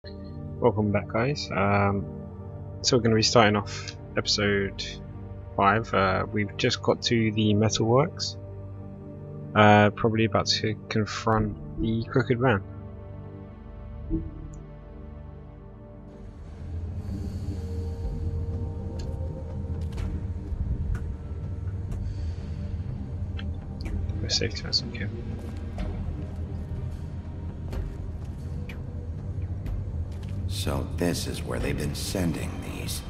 Welcome back, guys. So we're going to be starting off episode 5. We've just got to the metalworks. Probably about to confront the crooked man. We're safe to have some care. So this is where they've been sending these.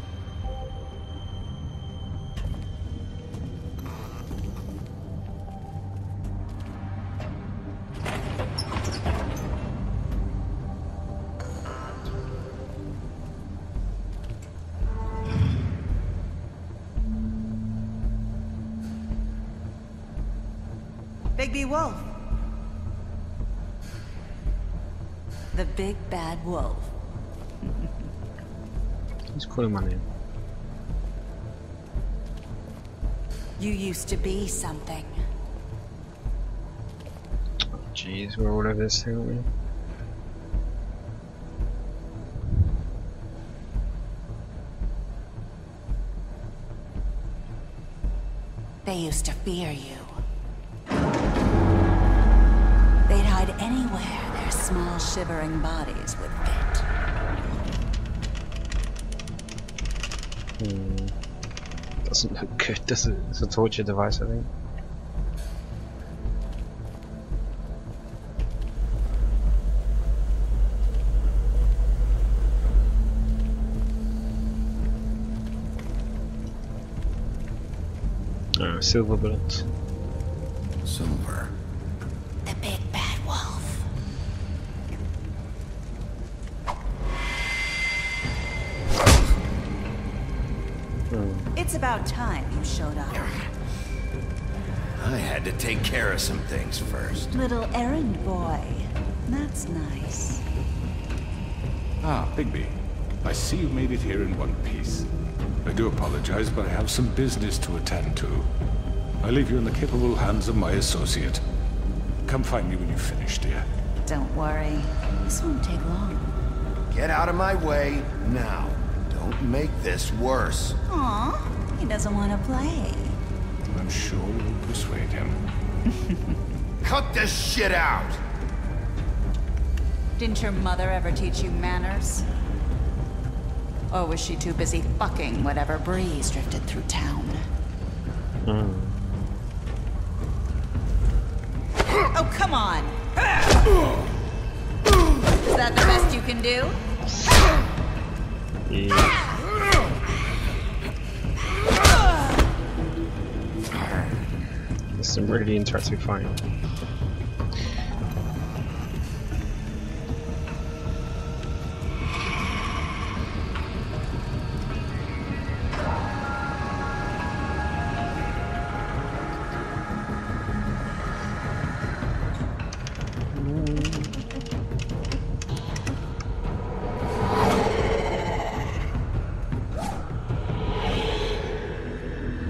Bigby Wolf. The big bad wolf. He's calling my name. You used to be something. Oh, jeez, we're all over this thing, aren't we? They used to fear you. They'd hide anywhere their small shivering bodies would fit. Doesn't look good, does it? It's a torture device, I think. Oh, silver bullets. Silver. The big bad wolf. It's about time you showed up. I had to take care of some things first. Little errand boy. That's nice. Ah, Bigby. I see you made it here in one piece. I do apologize, but I have some business to attend to. I leave you in the capable hands of my associate. Come find me when you finish, dear. Don't worry. This won't take long. Get out of my way now. Don't make this worse. Aw, he doesn't want to play. I'm sure you'll persuade him. Cut this shit out! Didn't your mother ever teach you manners? Or was she too busy fucking whatever breeze drifted through town? Oh, come on! Is that the best you can do? Yeah. There's some really interactive fighting.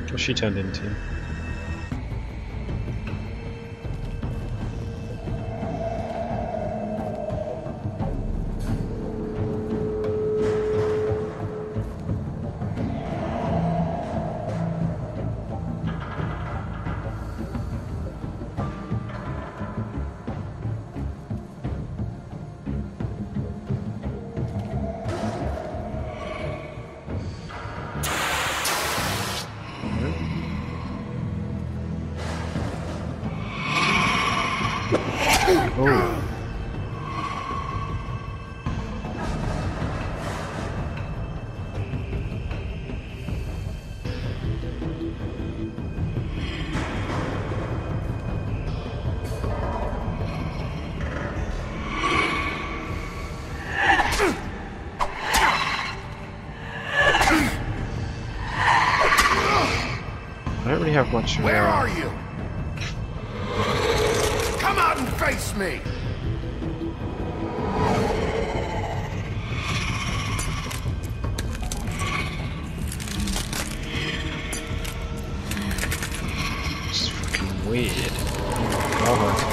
What she turned into? Oh. I don't really have much. Where are you? Come out and face me! It's fucking weird. Oh.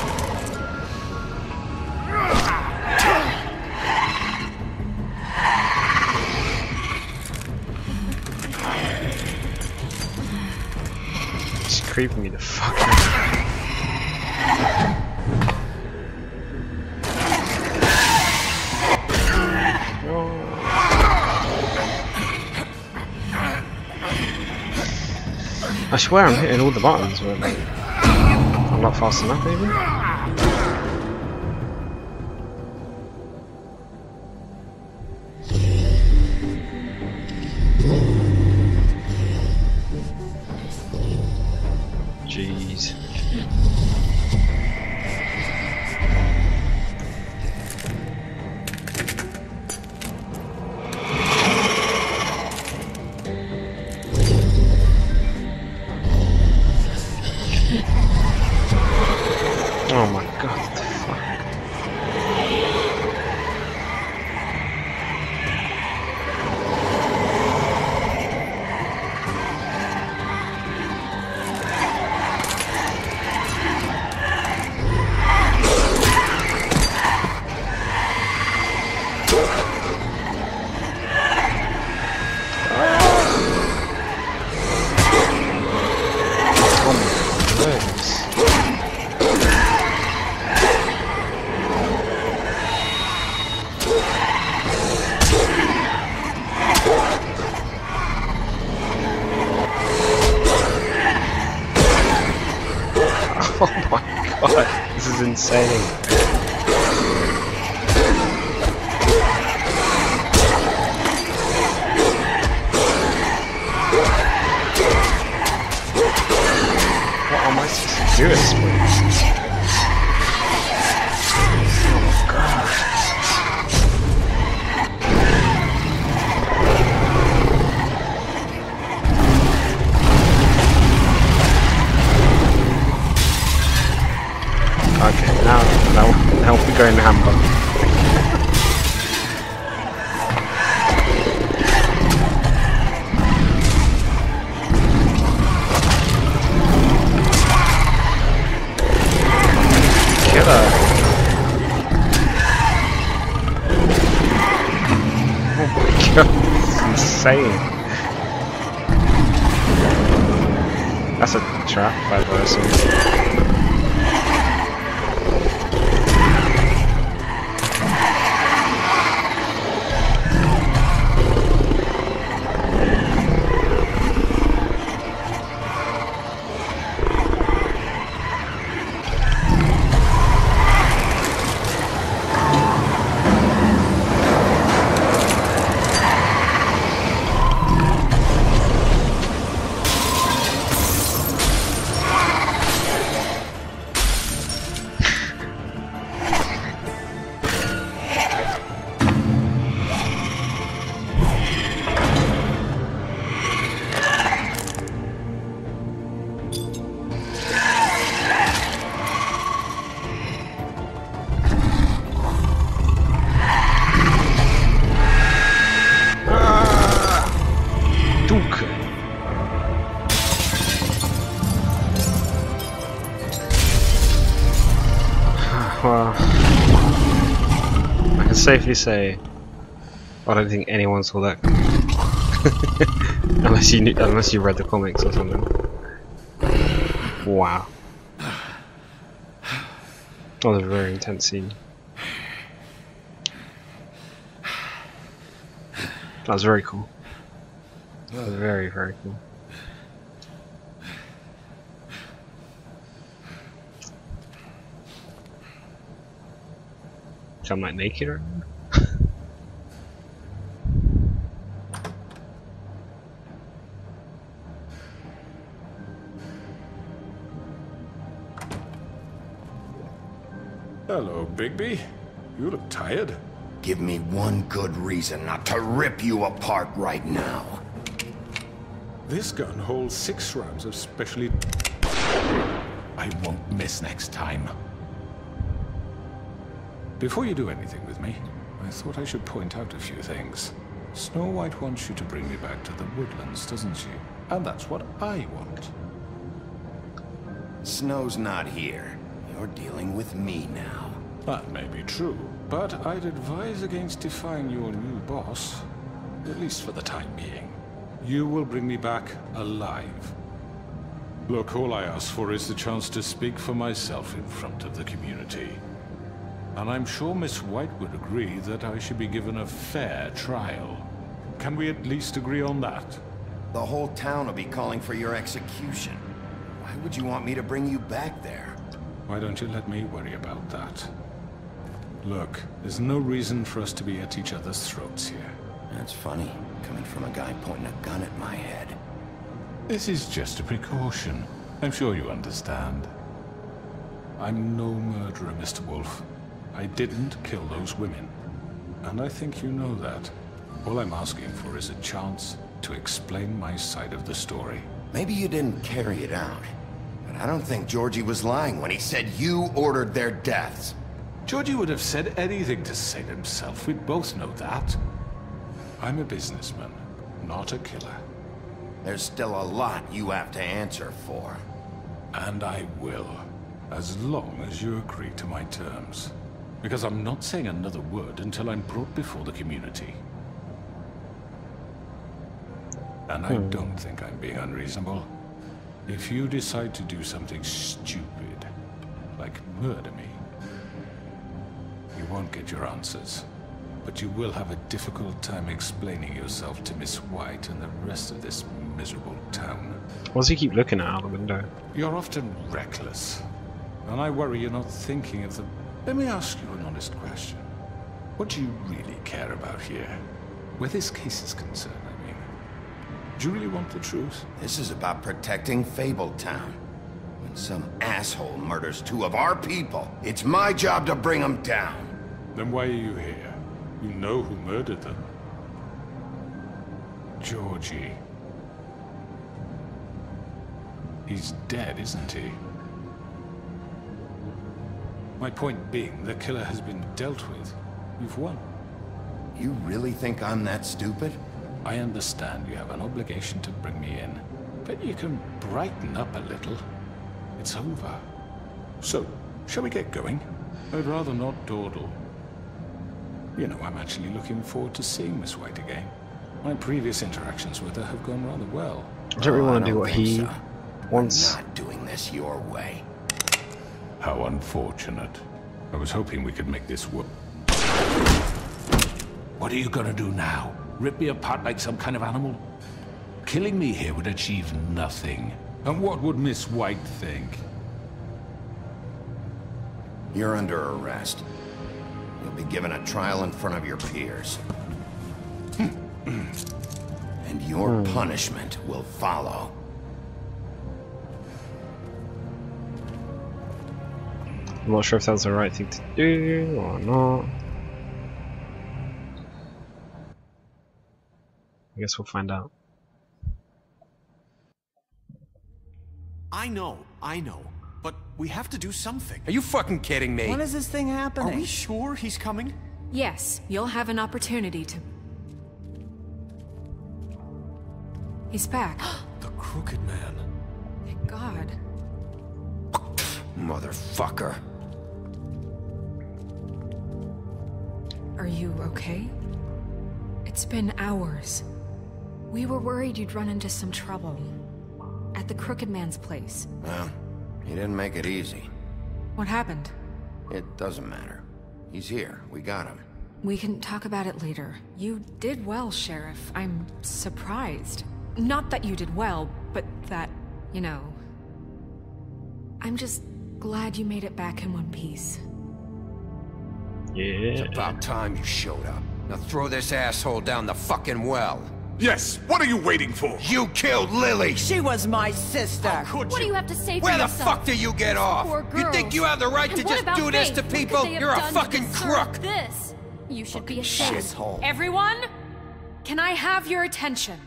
creeping me the fuck out. I swear I'm hitting all the buttons, but I'm not fast enough even. Jeez. Oh my god, what the fuck? Oh my god, this is insane. What am I supposed to do at this point? Oh my god. Okay, now we go in the hamper. Killer. Oh my god, this is insane. That's a trap by the way. Well, I can safely say I don't think anyone saw that unless you read the comics or something. Wow, that was a very intense scene. That was very cool. That was very, very cool. So I'm like naked right now. Hello, Bigby. You look tired. Give me one good reason not to rip you apart right now. This gun holds 6 rounds of specially... I won't miss next time. Before you do anything with me, I thought I should point out a few things. Snow White wants you to bring me back to the woodlands, doesn't she? And that's what I want. Snow's not here. You're dealing with me now. That may be true, but I'd advise against defying your new boss, at least for the time being. You will bring me back alive. Look, all I ask for is the chance to speak for myself in front of the community. And I'm sure Miss White would agree that I should be given a fair trial. Can we at least agree on that? The whole town will be calling for your execution. Why would you want me to bring you back there? Why don't you let me worry about that? Look, there's no reason for us to be at each other's throats here. That's funny, coming from a guy pointing a gun at my head. This is just a precaution. I'm sure you understand. I'm no murderer, Mr. Wolf. I didn't kill those women. And I think you know that. All I'm asking for is a chance to explain my side of the story. Maybe you didn't carry it out, but I don't think Georgie was lying when he said you ordered their deaths. Georgie would have said anything to save himself. We both know that. I'm a businessman, not a killer. There's still a lot you have to answer for. And I will, as long as you agree to my terms. Because I'm not saying another word until I'm brought before the community. And I don't think I'm being unreasonable. If you decide to do something stupid, like murder me, you won't get your answers. But you will have a difficult time explaining yourself to Miss White and the rest of this miserable town. Why does he keep looking out the window? You're often reckless. And I worry you're not thinking of the... Let me ask you an honest question. What do you really care about here? Where this case is concerned, I mean. Do you really want the truth? This is about protecting Fabel Town. When some asshole murders two of our people, it's my job to bring them down. Then why are you here? You know who murdered them. Georgie. He's dead, isn't he? My point being, the killer has been dealt with. You've won. You really think I'm that stupid? I understand you have an obligation to bring me in, but you can brighten up a little. It's over. So, shall we get going? I'd rather not dawdle. You know, I'm actually looking forward to seeing Miss White again. My previous interactions with her have gone rather well. I don't really want to do what he wants. I'm not doing this your way. How unfortunate. I was hoping we could make this work. What are you gonna do now? Rip me apart like some kind of animal? Killing me here would achieve nothing. And what would Miss White think? You're under arrest. You'll be given a trial in front of your peers. And your punishment will follow. I'm not sure if that's the right thing to do or not. I guess we'll find out. I know. But we have to do something. Are you fucking kidding me? When is this thing happening? Are we sure he's coming? Yes, you'll have an opportunity to... He's back. The Crooked Man. Thank God. Motherfucker. Are you okay? It's been hours. We were worried you'd run into some trouble. At the Crooked Man's place. Well, he didn't make it easy. What happened? It doesn't matter. He's here. We got him. We can talk about it later. You did well, Sheriff. I'm surprised. Not that you did well, but that, you know... I'm just glad you made it back in one piece. Yeah. It's about time you showed up. Now throw this asshole down the fucking well. Yes, what are you waiting for? You killed Lily! She was my sister. Could What do you? you have to say for Where the yourself? fuck do you get off? Poor You think girls. you have the right to And what just about do this Faith? to What could people? they have You're a done to fucking deserve crook! This. You should be ashamed. Shithole. Everyone, can I have your attention?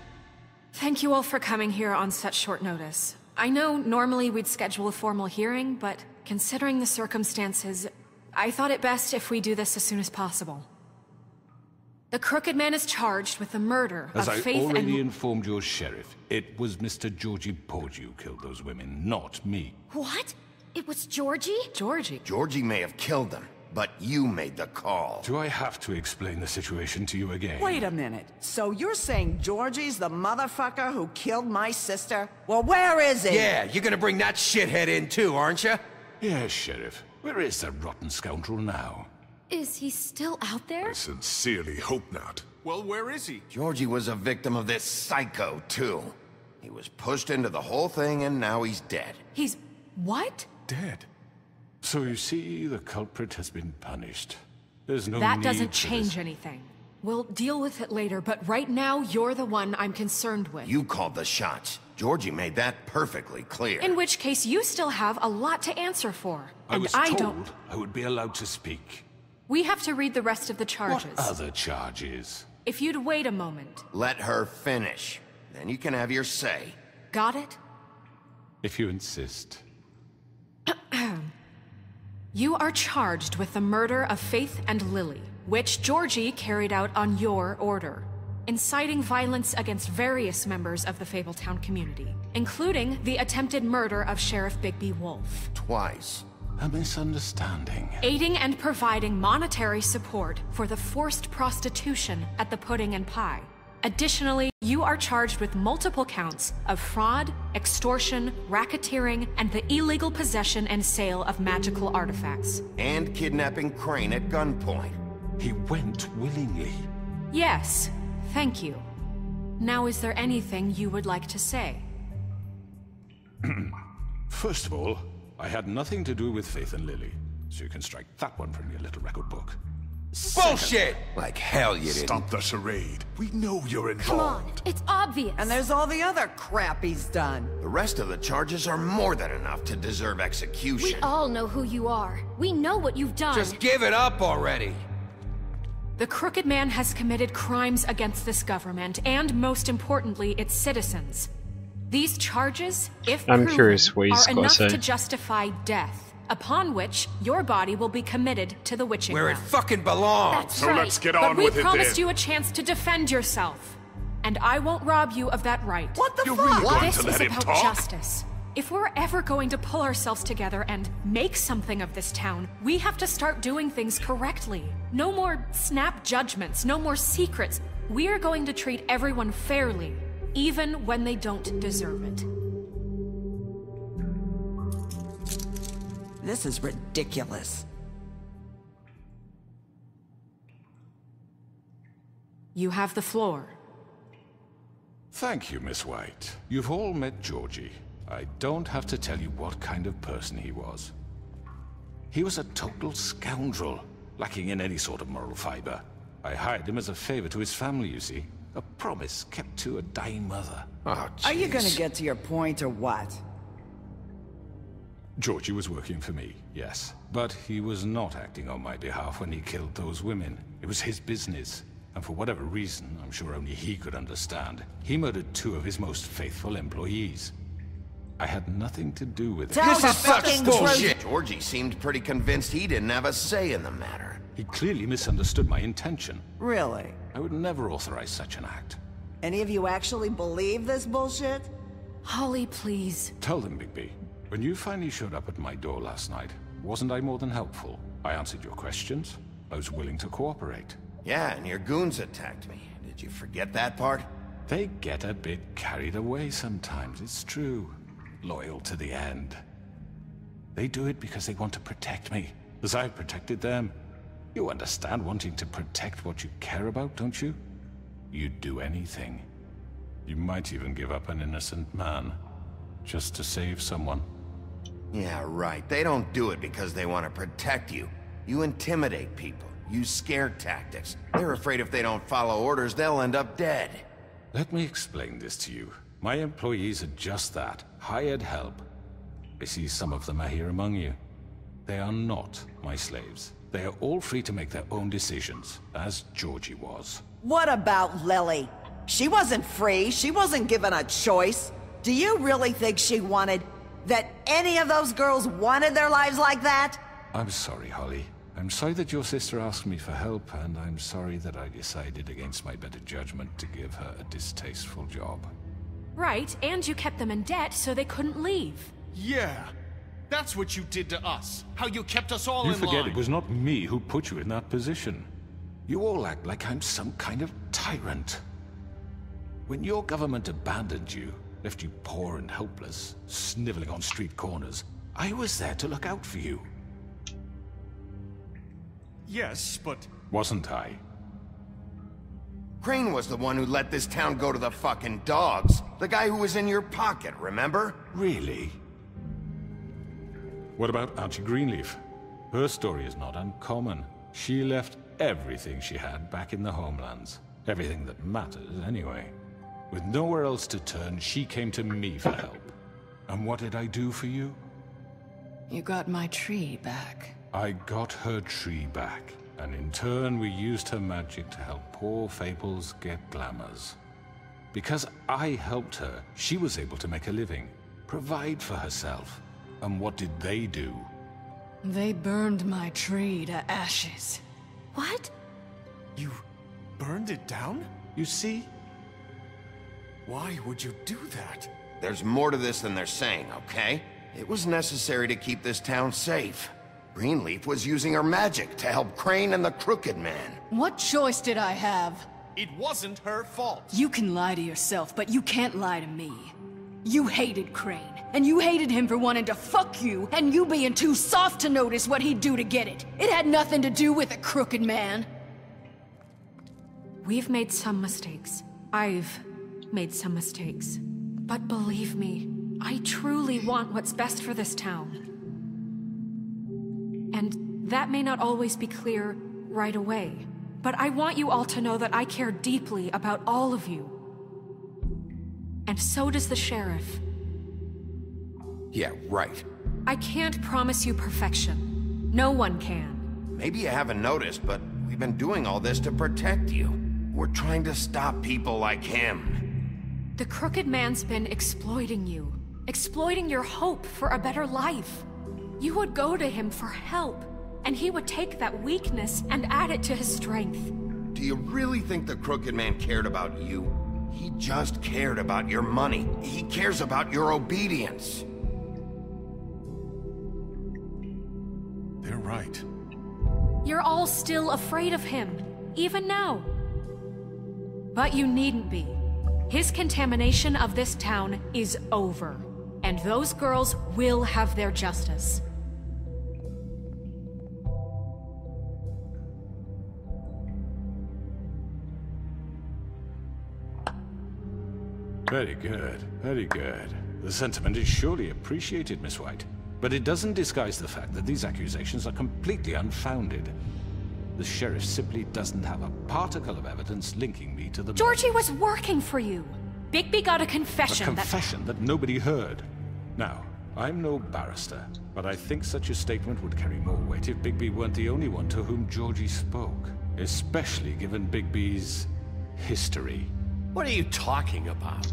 Thank you all for coming here on such short notice. I know normally we'd schedule a formal hearing, but considering the circumstances, I thought it best if we do this as soon as possible. The Crooked Man is charged with the murder As of I Faith already and... informed your sheriff, it was Mr. Georgie Porgy who killed those women, not me. What? It was Georgie? Georgie. Georgie may have killed them, but you made the call. Do I have to explain the situation to you again? Wait a minute. So you're saying Georgie's the motherfucker who killed my sister? Well, where is he? Yeah, you're gonna bring that shithead in too, aren't you? Yes, Sheriff. Where is that rotten scoundrel now? Is he still out there? I sincerely hope not. Well, where is he? Georgie was a victim of this psycho, too. He was pushed into the whole thing, and now he's dead. He's... what? Dead. So you see, the culprit has been punished. There's no That need doesn't for change this. anything. We'll deal with it later, but right now, you're the one I'm concerned with. You called the shots. Georgie made that perfectly clear. In which case, you still have a lot to answer for. I And was I told don't... I would be allowed to speak. We have to read the rest of the charges. What other charges? If you'd wait a moment. Let her finish. Then you can have your say. Got it? If you insist. You are charged with the murder of Faith and Lily, which Georgie carried out on your order, inciting violence against various members of the Fabletown community, including the attempted murder of Sheriff Bigby Wolf. Twice. A misunderstanding. Aiding and providing monetary support for the forced prostitution at the Pudding and Pie. Additionally, you are charged with multiple counts of fraud, extortion, racketeering, and the illegal possession and sale of magical artifacts. And kidnapping Crane at gunpoint. He went willingly. Yes, thank you. Now, is there anything you would like to say? First of all, I had nothing to do with Faith and Lily, so you can strike that one from your little record book. Bullshit! Like hell you didn't. Stop the charade. We know you're Come on, involved. it's obvious. And there's all the other crap he's done. The rest of the charges are more than enough to deserve We execution. all know who you are. We know what you've done. Just give it up already. The Crooked Man has committed crimes against this government, and most importantly, its citizens. These charges, if I'm proven, curious what he's are got to enough say. to justify death, upon which your body will be committed to the witching Where it ground. fucking belongs. That's So right. let's get But on we with it promised then. you a chance to defend yourself, and I won't rob you of that right. What the You're fuck? really going This to let is him about talk? justice. If we're ever going to pull ourselves together and make something of this town, we have to start doing things correctly. No more snap judgments, no more secrets. We are going to treat everyone fairly, even when they don't deserve it. This is ridiculous. You have the floor. Thank you, Miss White. You've all met Georgie. I don't have to tell you what kind of person he was. He was a total scoundrel, lacking in any sort of moral fiber. I hired him as a favor to his family, you see. A promise kept to a dying mother. Oh, Are you gonna jeez. get to your point or what? Georgie was working for me, yes. But he was not acting on my behalf when he killed those women. It was his business. And for whatever reason, I'm sure only he could understand, he murdered 2 of his most faithful employees. I had nothing to do with it. Tell This the is such fucking bullshit. Georgie seemed pretty convinced he didn't have a say in the matter. He clearly misunderstood my intention. Really? I would never authorize such an act. Any of you actually believe this bullshit? Holly, please. Tell them, Bigby. When you finally showed up at my door last night, wasn't I more than helpful? I answered your questions. I was willing to cooperate. Yeah, and your goons attacked me. Did you forget that part? They get a bit carried away sometimes, it's true. Loyal to the end. They do it because they want to protect me, as I've protected them. You understand wanting to protect what you care about, don't you? You'd do anything. You might even give up an innocent man, just to save someone. Yeah, right. They don't do it because they want to protect you. You intimidate people, use scare tactics. They're afraid if they don't follow orders, they'll end up dead. Let me explain this to you. My employees are just that, hired help. I see some of them are here among you. They are not my slaves. They are all free to make their own decisions, as Georgie was. What about Lily? She wasn't free. She wasn't given a choice. Do you really think she wanted... that any of those girls wanted their lives like that? I'm sorry, Holly. I'm sorry that your sister asked me for help, and I'm sorry that I decided against my better judgment to give her a distasteful job. Right, and you kept them in debt so they couldn't leave. Yeah. That's what you did to us. How you kept us all You in forget line. it was not me who put you in that position. You all act like I'm some kind of tyrant. When your government abandoned you, left you poor and helpless, sniveling on street corners, I was there to look out for you. Yes, but... Wasn't I? Crane was the one who let this town go to the fucking dogs. The guy who was in your pocket, remember? Really? What about Auntie Greenleaf? Her story is not uncommon. She left everything she had back in the homelands. Everything that matters, anyway. With nowhere else to turn, she came to me for help. And what did I do for you? You got my tree back. I got her tree back. And in turn, we used her magic to help poor Fables get glamours. Because I helped her, she was able to make a living, provide for herself. And what did they do? They burned my tree to ashes. What? You burned it down? You see? Why would you do that? There's more to this than they're saying, okay? It was necessary to keep this town safe. Greenleaf was using her magic to help Crane and the Crooked Man. What choice did I have? It wasn't her fault. You can lie to yourself, but you can't lie to me. You hated Crane, and you hated him for wanting to fuck you, and you being too soft to notice what he'd do to get it. It had nothing to do with a Crooked Man. We've made some mistakes. I've made some mistakes. But believe me, I truly want what's best for this town. And that may not always be clear right away. But I want you all to know that I care deeply about all of you. And so does the sheriff. Yeah, right. I can't promise you perfection. No one can. Maybe you haven't noticed, but we've been doing all this to protect you. We're trying to stop people like him. The Crooked Man's been exploiting you. Exploiting your hope for a better life. You would go to him for help, and he would take that weakness and add it to his strength. Do you really think the Crooked Man cared about you? He just cared about your money. He cares about your obedience. They're right. You're all still afraid of him, even now. But you needn't be. His contamination of this town is over, and those girls will have their justice. Very good, very good. The sentiment is surely appreciated, Miss White. But it doesn't disguise the fact that these accusations are completely unfounded. The sheriff simply doesn't have a particle of evidence linking me to the... Georgie was working for you. Bigby got a confession A confession that nobody heard. Now, I'm no barrister, but I think such a statement would carry more weight if Bigby weren't the only one to whom Georgie spoke. Especially given Bigby's history. What are you talking about?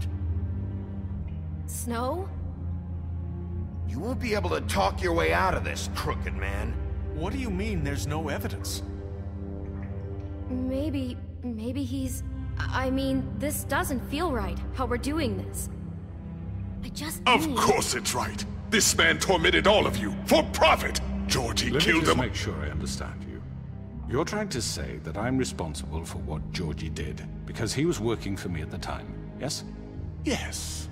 Snow? You won't be able to talk your way out of this, Crooked Man. What do you mean there's no evidence? Maybe he's... I mean, this doesn't feel right, how we're doing this. I just Of need... course it's right. This man tormented all of you, for profit. Georgie Let me killed just them. make sure I understand you. You're trying to say that I'm responsible for what Georgie did, because he was working for me at the time, yes? Yes.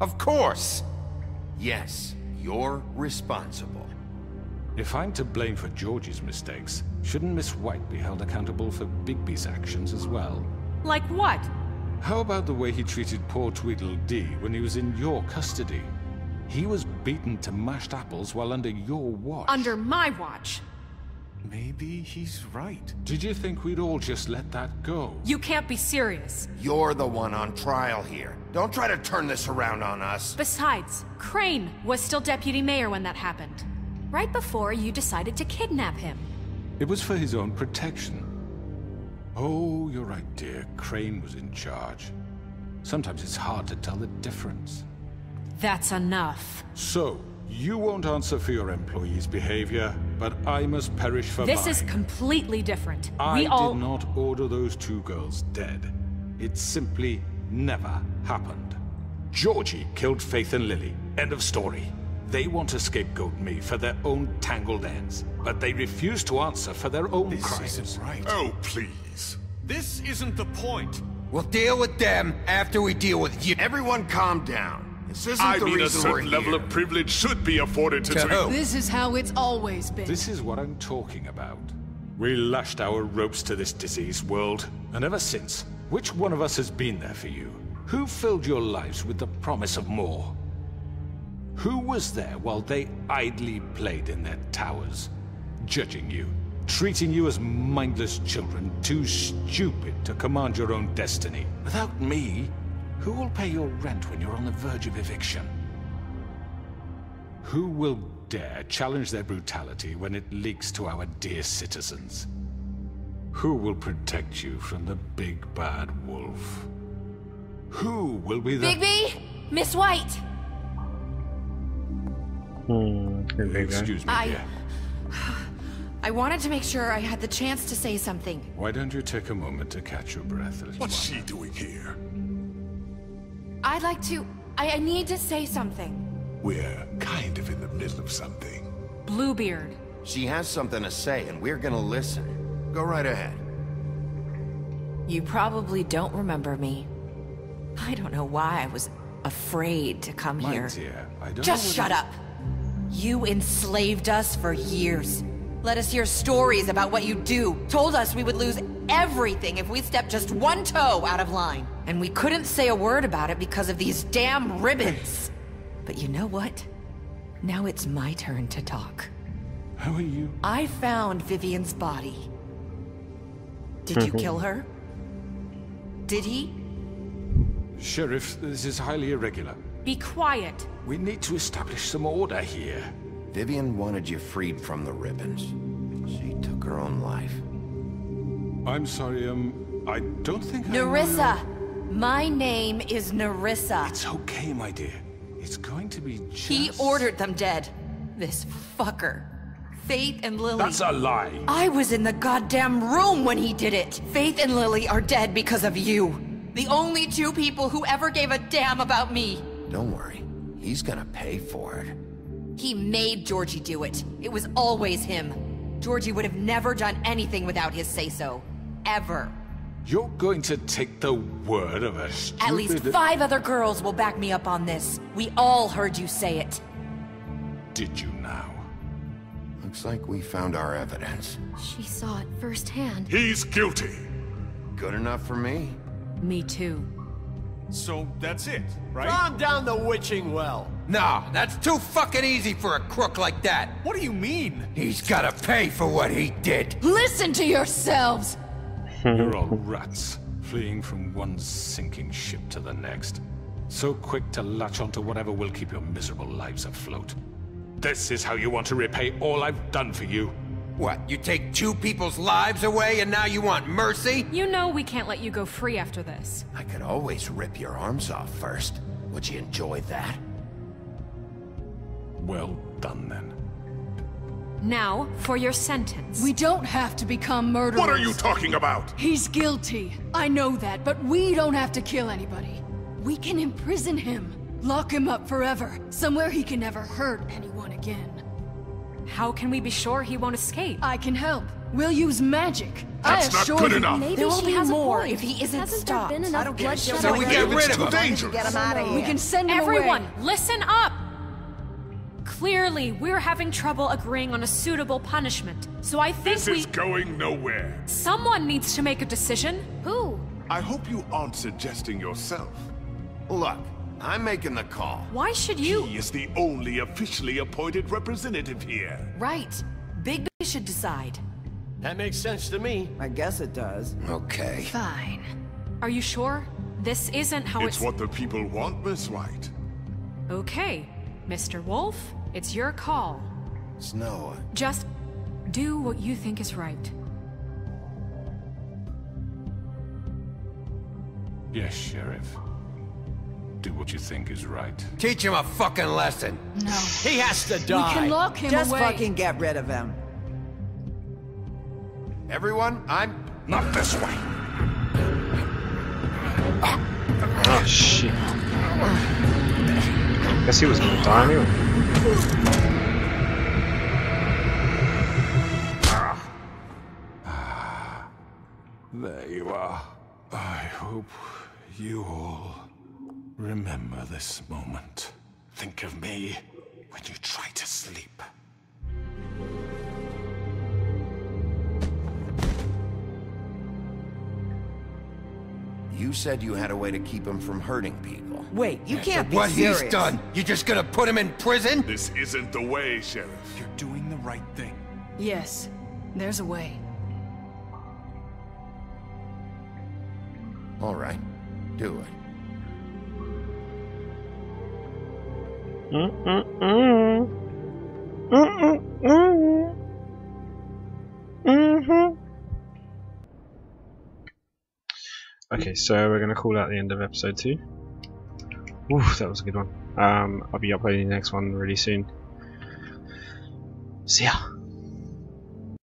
Of course. Yes, you're responsible. If I'm to blame for Georgie's mistakes, shouldn't Miss White be held accountable for Bigby's actions as well? Like what? How about the way he treated poor Tweedledee when he was in your custody? He was beaten to mashed apples while under your watch. Under my watch. Maybe he's right. Did you think we'd all just let that go? You can't be serious. You're the one on trial here. Don't try to turn this around on us. Besides, Crane was still deputy mayor when that happened. Right before you decided to kidnap him. It was for his own protection. Oh, you're right, dear. Crane was in charge. Sometimes it's hard to tell the difference. That's enough. So, you won't answer for your employees' behavior, but I must perish for mine. This is completely different. I We all... did not order those two girls dead. It simply never happened. Georgie killed Faith and Lily. End of story. They want to scapegoat me for their own tangled ends, but they refuse to answer for their own crimes. This isn't right. Oh, please. This isn't the point. We'll deal with them after we deal with you. Everyone calm down. This isn't I the mean, a reason we're certain level here. of privilege should be afforded to who? This is how it's always been. This is what I'm talking about. We lashed our ropes to this diseased world, and ever since, which one of us has been there for you? Who filled your lives with the promise of more? Who was there while they idly played in their towers, judging you, treating you as mindless children, too stupid to command your own destiny? Without me, who will pay your rent when you're on the verge of eviction? Who will dare challenge their brutality when it leaks to our dear citizens? Who will protect you from the big bad wolf? Who will be the— Bigby! Miss White! Excuse me, dear. I wanted to make sure I had the chance to say something. Why don't you take a moment to catch your breath, little What's one? she doing here? I'd like to... I need to say something. We're kind of in the middle of something. Bluebeard. She has something to say, and we're gonna listen. Go right ahead. You probably don't remember me. I don't know why I was afraid to come My here. dear, I don't Just know shut up! You enslaved us for years. Let us hear stories about what you do. Told us we would lose everything if we stepped just one toe out of line. And we couldn't say a word about it because of these damn ribbons. But you know what? Now it's my turn to talk. How are you? I found Vivian's body. Did you kill her? Did he? Sheriff, this is highly irregular. Be quiet. We need to establish some order here. Vivian wanted you freed from the ribbons. She took her own life. I'm sorry, I don't think I know Nerissa! your- My name is Nerissa. It's okay, my dear. It's going to be just... He ordered them dead. This fucker. Faith and Lily. That's a lie! I was in the goddamn room when he did it. Faith and Lily are dead because of you. The only two people who ever gave a damn about me. Don't worry. He's gonna pay for it. He made Georgie do it. It was always him. Georgie would have never done anything without his say-so. Ever. You're going to take the word of a stupid... At least 5 other girls will back me up on this. We all heard you say it. Did you now? Looks like we found our evidence. She saw it firsthand. He's guilty. Good enough for me. Me too. So that's it, right? Calm down the witching well. No, that's too fucking easy for a crook like that. What do you mean? He's gotta pay for what he did. Listen to yourselves! You're all rats, fleeing from one sinking ship to the next. So quick to latch onto whatever will keep your miserable lives afloat. This is how you want to repay all I've done for you? What, you take 2 people's lives away and now you want mercy? You know we can't let you go free after this. I could always rip your arms off first. Would you enjoy that? Well done, then. Now, for your sentence. We don't have to become murderers. What are you talking about? He's guilty. I know that, but we don't have to kill anybody. We can imprison him. Lock him up forever. Somewhere he can never hurt anyone again. How can we be sure he won't escape? I can help. We'll use magic. That's I not assure good you. enough. Maybe There will she be has more a point. if he isn't Hasn't stopped. there been enough bloodshed So we already? get rid It's of too him. dangerous. Get him out of here. We can send him Everyone, away. listen up! Clearly, we're having trouble agreeing on a suitable punishment. So I think This is going nowhere. someone needs to make a decision. Who? I hope you aren't suggesting yourself. Look, I'm making the call. Why should you? He is the only officially appointed representative here. Right. Bigby should decide. That makes sense to me. I guess it does. Okay. Fine. Are you sure? This isn't how It's what the people want, Miss White. Okay, Mr. Wolf, it's your call. Snow, Just do what you think is right. Yes, Sheriff. Do what you think is right. Teach him a fucking lesson. No. He has to We die. can lock him Just away. fucking get rid of him. everyone, I'm... Not this way! Oh shit. Guess he was gonna die anyway. There you are. I hope you all remember this moment. Think of me when you try to sleep. You said you had a way to keep him from hurting people. Wait, you can't be What serious. he's done, you just gonna put him in prison? This isn't the way, Sheriff. You're doing the right thing. Yes, there's a way. All right, do it. Okay, so we're gonna call out the end of episode 2. Ooh, that was a good one. I'll be uploading the next one really soon. See ya.